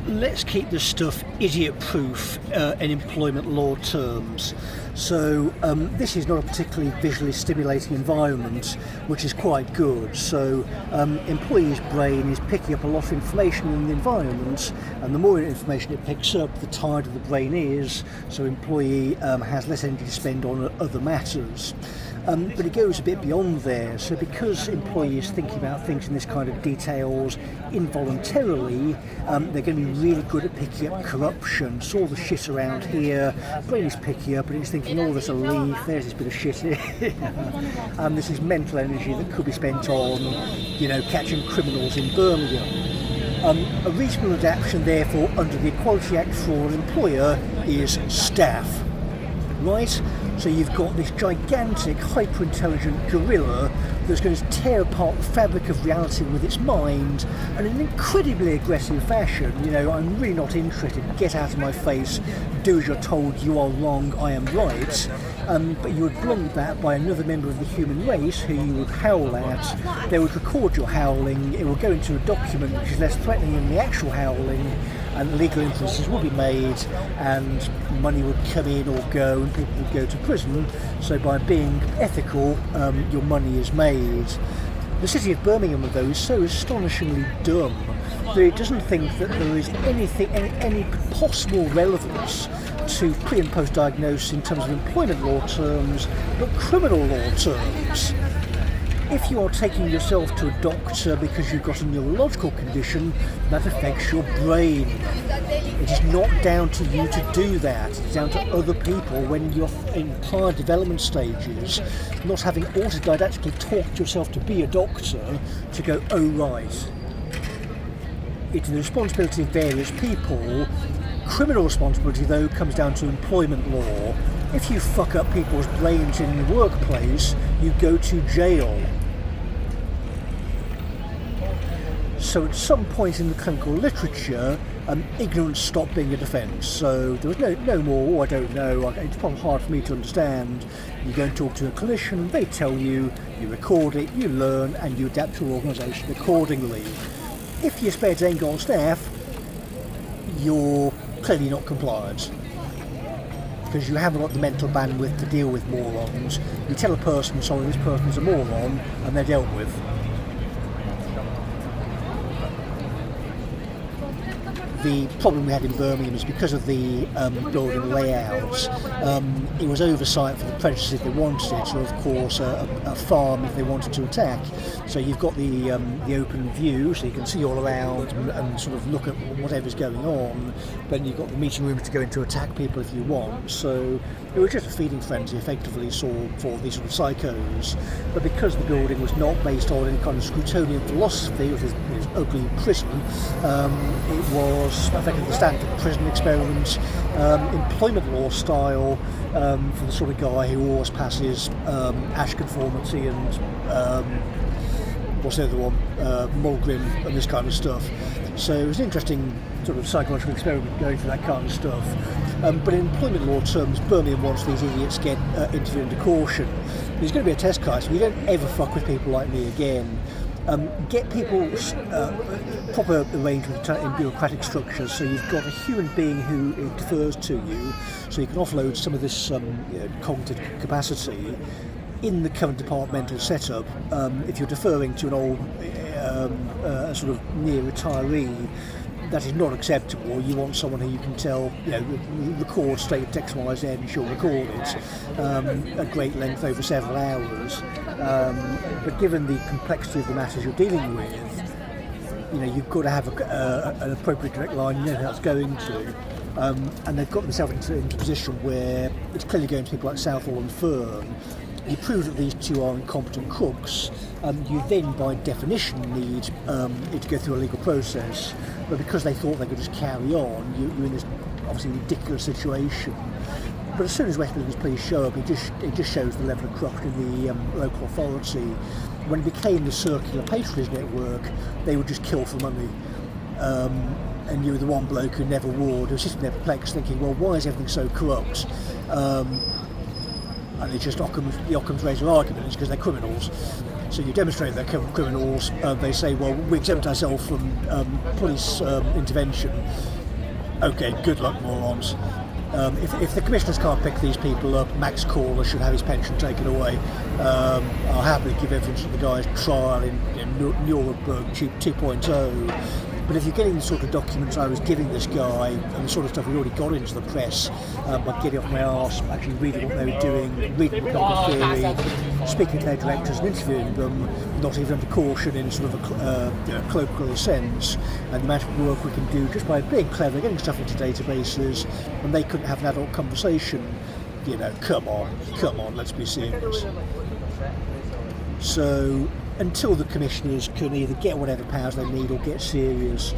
let's keep this stuff idiot-proof in employment law terms. So this is not a particularly visually stimulating environment, which is quite good. So employee's brain is picking up a lot of information in the environment, and the more information it picks up, the tighter the brain is, so employee has less energy to spend on other matters. But it goes a bit beyond there. So because employees thinking about things in this kind of details involuntarily, they're going to be really good at picking up corruption. So all the shit around here, brain is picking up and it's thinking, oh, there's a leaf, there's this bit of shit here. And this is mental energy that could be spent on, catching criminals in Birmingham. A reasonable adaptation, therefore, under the Equality Act for an employer is staff. Right? So you've got this gigantic, hyper-intelligent gorilla that's going to tear apart the fabric of reality with its mind, and in an incredibly aggressive fashion. I'm really not interested, get out of my face, do as you're told, you are wrong, I am right. But you would blunt that by another member of the human race who you would howl at. They would record your howling, it will go into a document which is less threatening than the actual howling, and legal inferences will be made, and money would come in or go, and people would go to prison. So by being ethical, your money is made. The city of Birmingham, though, is so astonishingly dumb that it doesn't think that there is any possible relevance to pre- and post-diagnosis in terms of employment law terms, but criminal law terms. If you are taking yourself to a doctor because you've got a neurological condition, that affects your brain. It is not down to you to do that. It's down to other people when you're in prior development stages, not having autodidactically taught yourself to be a doctor, to go, oh right. It's the responsibility of various people. Criminal responsibility, though, comes down to employment law. If you fuck up people's brains in the workplace, you go to jail. So at some point in the clinical literature, ignorance stopped being a defence. So there was no more, I don't know, it's probably hard for me to understand. You go and talk to a clinician, they tell you, you record it, you learn, and you adapt your organisation accordingly. If your spare ain't got staff, you're clearly not compliant, because you haven't got the mental bandwidth to deal with morons. You tell a person, sorry, this person's a moron, and they're dealt with. The problem we had in Birmingham is because of the building layouts, it was oversight for the predators if they wanted it, or of course a farm if they wanted to attack. So you've got the open view, so you can see all around and sort of look at whatever's going on, but you've got the meeting rooms to go in to attack people if you want. So it was just a feeding frenzy effectively for these sort of psychos. But because the building was not based on any kind of Scrutonian philosophy, which is ugly prison, it was effectively the standard prison experiment, employment law style, for the sort of guy who always passes Ash conformity and what's the other one, Mulgrim and this kind of stuff. So it was an interesting sort of psychological experiment going through that kind of stuff. But in employment law terms, Birmingham wants these idiots get interviewed under caution. There's going to be a test case, so you don't ever fuck with people like me again. Get people proper arrangement in bureaucratic structures, so you've got a human being who defers to you, so you can offload some of this cognitive capacity in the current departmental setup. If you're deferring to an old sort of near retiree, that is not acceptable. You want someone who you can tell, record state of text Y, Z, and she'll record it at great length over several hours. But given the complexity of the matters you're dealing with, you've got to have an appropriate direct line, you know how it's going to. And they've got themselves into a position where it's clearly going to people like Southall and Fern. You prove that these two are incompetent crooks, you then by definition need it to go through a legal process. But because they thought they could just carry on, you're in this obviously ridiculous situation. But as soon as West Midlands police show up, it just shows the level of corruption in the local authority. When it became the circular patronage network, they would just kill for money. And you were the one bloke who never warred, who was sitting there perplexed thinking, well, why is everything so corrupt? And it's just the Occam's razor argument, it's because they're criminals. So you demonstrate they're criminals. They say, well, we exempt ourselves from police intervention. Okay, good luck, morons. If the commissioners can't pick these people up, Max Corler should have his pension taken away. I'll happily give evidence of the guy's trial in Nuremberg 2.0. But if you're getting the sort of documents I was giving this guy and the sort of stuff we already got into the press by getting off my arse, actually reading what they were doing, reading the political theory, speaking to their directors and interviewing them, not even under caution in sort of a colloquial sense, and the amount of work we can do just by being clever, getting stuff into databases, and they couldn't have an adult conversation. Come on, let's be serious. So until the commissioners can either get whatever powers they need or get serious,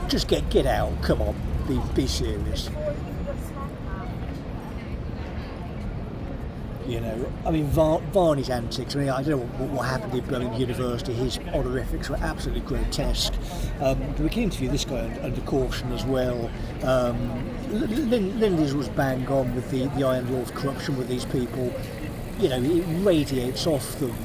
just get out. Come on, be serious. Varney's antics. I don't know what happened in Birmingham University. His honorifics were absolutely grotesque. We can interview this guy under caution as well. Lindy's was bang on with the iron law of corruption with these people. It radiates off them.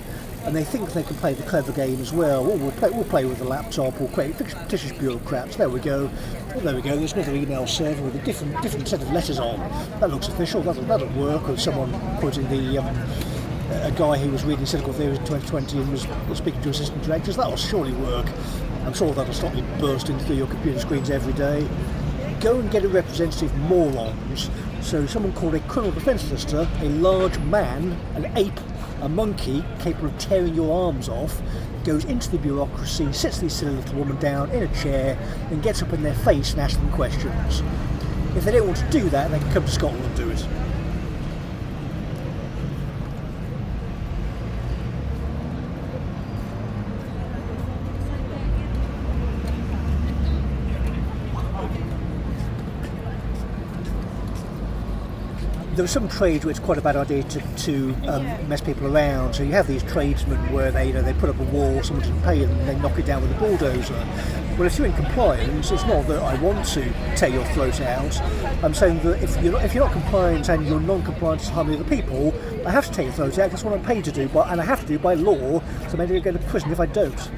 And they think they can play the clever game as well. We'll play with the laptop. We'll create fictitious bureaucrats. There we go. There's another email server with a different set of letters on. That looks official. That'll work. Or someone putting a guy who was reading Cynical Theories in 2020 and was speaking to assistant directors. That'll surely work. I'm sure that'll stop you bursting through your computer screens every day. Go and get a representative morons. So someone called a criminal defence solicitor, a large man, an ape, a monkey capable of tearing your arms off, goes into the bureaucracy, sits this silly little woman down in a chair and gets up in their face and asks them questions. If they don't want to do that, they can come to Scotland and do it. There are some trades where it's quite a bad idea to mess people around. So you have these tradesmen where they put up a wall, someone doesn't pay them, and they knock it down with a bulldozer. Well, if you're in compliance, it's not that I want to tear your throat out. I'm saying that if you're not compliant and you're non-compliant to harm other people, I have to tear your throat out. That's what I'm paid to do, and I have to do by law. So maybe I'll go to prison if I don't.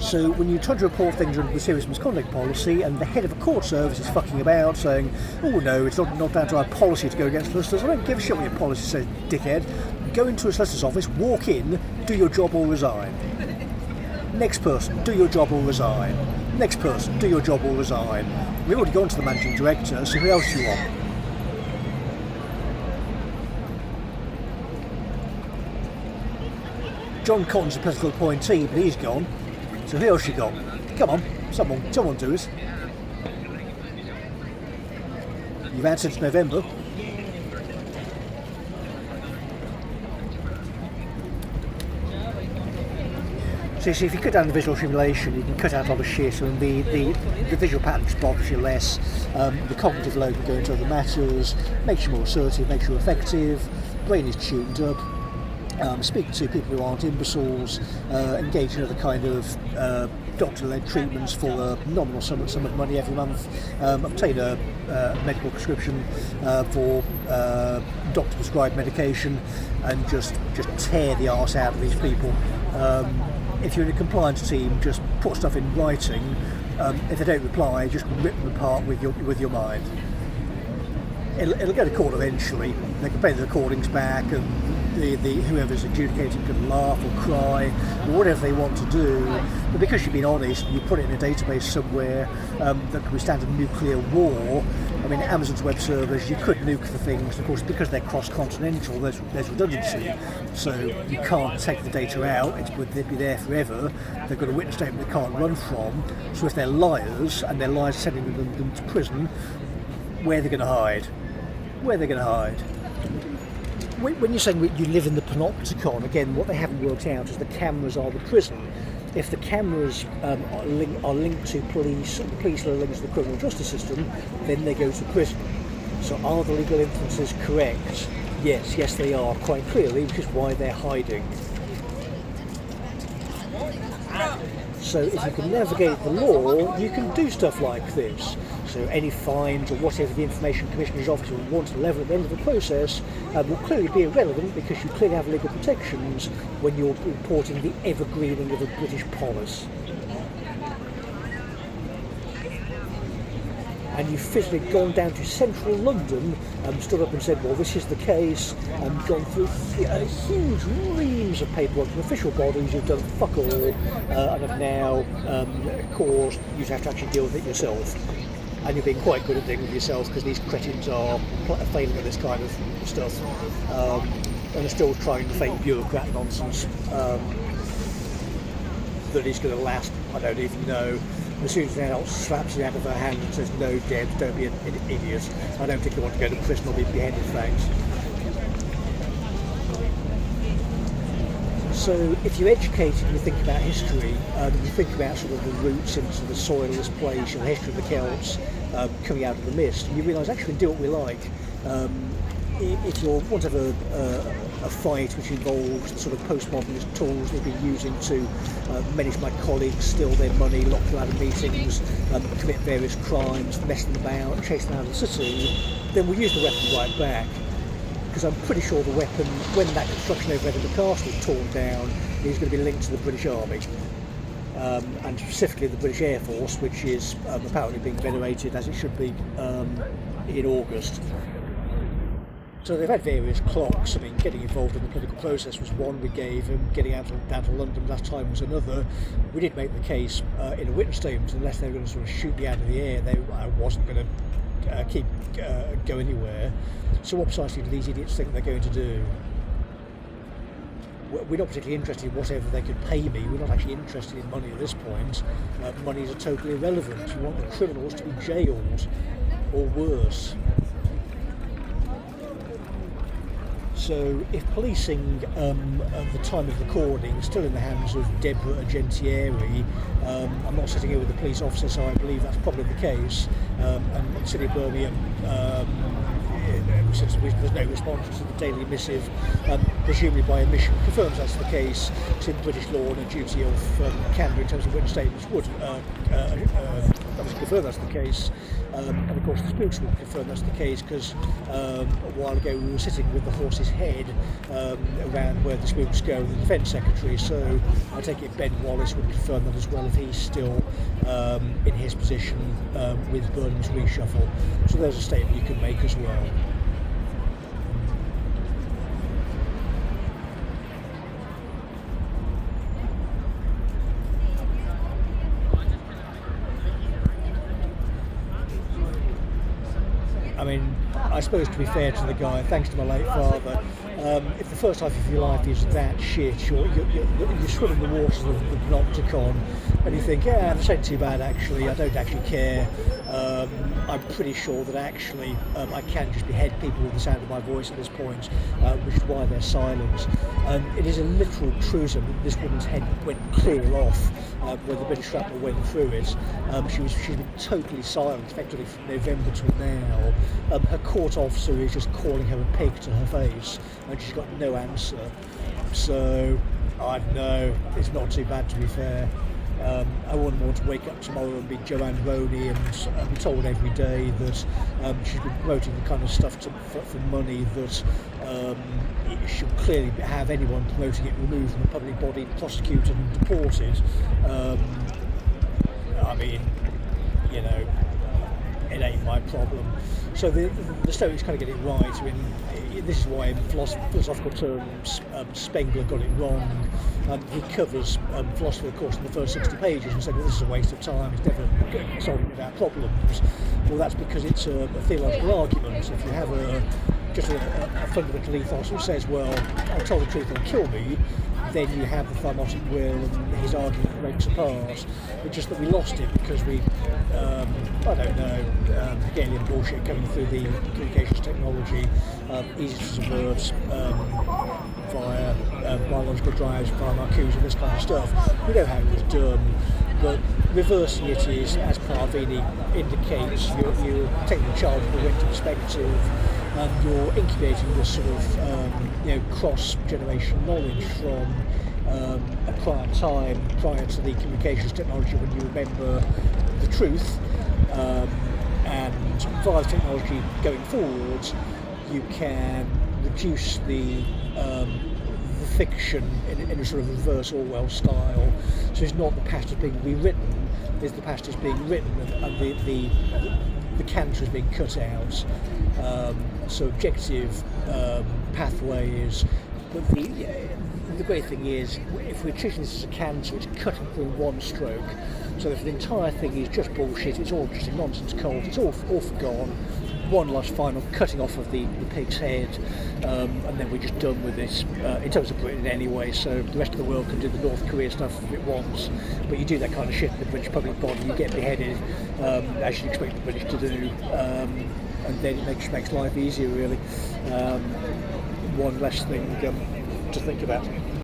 So when you try to report things under the serious misconduct policy and the head of a court service is fucking about saying, oh no, it's not down to our policy to go against solicitors, I don't give a shit what your policy says, dickhead. Go into a solicitor's office, walk in, do your job or resign. Next person, do your job or resign. Next person, do your job or resign. We've already gone to the managing director, so who else do you want? John Cotton's the political appointee, but he's gone. So who else you got? Come on, someone do it. You've had since November. So if you cut down the visual simulation, you can cut out all the shit. The visual pattern just bothers you less. The cognitive load can go into other matters, makes you more assertive, makes you effective. Brain is tuned up. Speak to people who aren't imbeciles, engage in other kind of doctor-led treatments for a nominal sum of money every month, obtain a medical prescription for doctor-prescribed medication, and just tear the arse out of these people. If you're in a compliance team, just put stuff in writing. If they don't reply, just rip them apart with your mind. It'll go to court eventually. They can play the recordings back, and whoever's adjudicating can laugh or cry or whatever they want to do. But because you've been honest, you put it in a database somewhere that can withstand a nuclear war. I mean, Amazon's web servers, you could nuke the things. Of course, because they're cross-continental, there's redundancy. So you can't take the data out. They'd be there forever. They've got a witness statement they can't run from. So if they're liars, and their lies are sending them to prison, where are they going to hide? Where are they going to hide? When you're saying you live in the panopticon, again, what they haven't worked out is the cameras are the prison. If the cameras are linked to police, and the police are linked to the criminal justice system, then they go to prison. So are the legal inferences correct? Yes they are, quite clearly, which is why they're hiding. So if you can navigate the law, you can do stuff like this. So any fines or whatever the Information Commissioner's Office will want to level at the end of the process will clearly be irrelevant, because you clearly have legal protections when you're reporting the evergreening of a British polis. And you've physically gone down to central London and stood up and said, well, this is the case, and gone through huge reams of paperwork from official bodies who've done fuck all, and have now caused you to have to actually deal with it yourself. And you're being quite good at dealing with yourself, because these cretins are failing at this kind of stuff, and are still trying the fake bureaucrat nonsense that is going to last, I don't even know. As soon as an adult slaps it out of her hand and says, no, Deb, don't be an idiot. I don't think you want to go to prison or be beheaded, thanks. So if you're educated and you think about history, you think about sort of the roots into the soil of this place, and the history of the Celts coming out of the mist, and you realise actually we can do what we like. If you want to have a fight which involves the sort of postmodernist tools they've been using to manage my colleagues, steal their money, lock them out of meetings, commit various crimes, mess them about, chase them out of the city, then we'll use the weapon right back. Because I'm pretty sure the weapon, when that construction over Edinburgh Castle is torn down, is going to be linked to the British Army. And specifically the British Air Force, which is apparently being venerated, as it should be, in August. So they've had various clocks. I mean, getting involved in the political process was one we gave them, getting down to London last time was another. We did make the case in a witness statement, unless they were going to sort of shoot me out of the air, I wasn't going to go anywhere. So what precisely do these idiots think they're going to do? We're not particularly interested in whatever they could pay me. We're not actually interested in money at this point. Monies are totally irrelevant. We want the criminals to be jailed, or worse. So if policing at the time of recording is still in the hands of Deborah Agentieri, I'm not sitting here with the police officer, so I believe that's probably the case, and the City of Birmingham, since there's no response to the Daily Missive, presumably by omission, confirms that's the case, since British law and a duty of candour in terms of witness statements would confirm that's the case. And of course the spooks would confirm that's the case, because a while ago we were sitting with the horse's head around where the spooks go, the Defence Secretary, so I take it Ben Wallace would confirm that as well if he's still in his position with Burnham's reshuffle. So there's a statement you can make as well. I mean, I suppose to be fair to the guy, thanks to my late father, if the first half of your life is that shit, you're swimming the waters of the Panopticon, and you think, yeah, this ain't too bad actually, I don't actually care. I'm pretty sure that actually I can just behead people with the sound of my voice at this point, which is why they're silent. It is a literal truism that this woman's head went clear off when the British shrapnel went through it. She's been totally silent, effectively from November till now. Her court officer is just calling her a pig to her face, and she's got no answer. So, I don't know, it's not too bad to be fair. I wouldn't want to wake up tomorrow and be Joanne Roney and be told every day that she's been promoting the kind of stuff for money that should clearly have anyone promoting it removed from a public body, prosecuted and deported. I mean, you know, it ain't my problem. So the Stoics kind of get it right. I mean, this is why in philosophical terms Spengler got it wrong. He covers philosophy, of course, in the first 60 pages and said, well, this is a waste of time, it's never solving our problems. Well, that's because it's a theological argument. If you have just a fundamental ethos which says, well, I'll tell the truth, it'll kill me, then you have the thymotic will and his argument breaks apart. It's just that we lost it because we, I don't know, Hegelian bullshit coming through the communications technology, easy to subvert via biological drives, via Marcuse and this kind of stuff. We know how it was done, but reversing it is, as Parvini indicates, you're taking the child from a winter perspective, and you're incubating this sort of cross-generation knowledge from a prior time, prior to the communications technology, when you remember the truth, and via the technology going forward, you can reduce the fiction in a sort of reverse Orwell style. So it's not the past is being rewritten, it's the past is being written, and the cancer is being cut out. So objective pathways. But the great thing is, if we're treating this as a cancer, it's cutting through one stroke. So if the entire thing is just bullshit, it's all just a nonsense cold, it's all forgone. One last final cutting off of the pig's head, and then we're just done with this, in terms of Britain anyway, so the rest of the world can do the North Korea stuff if it wants, but you do that kind of shit in the British public body, you get beheaded, as you'd expect the British to do, and then it makes life easier, really. One less thing to think about.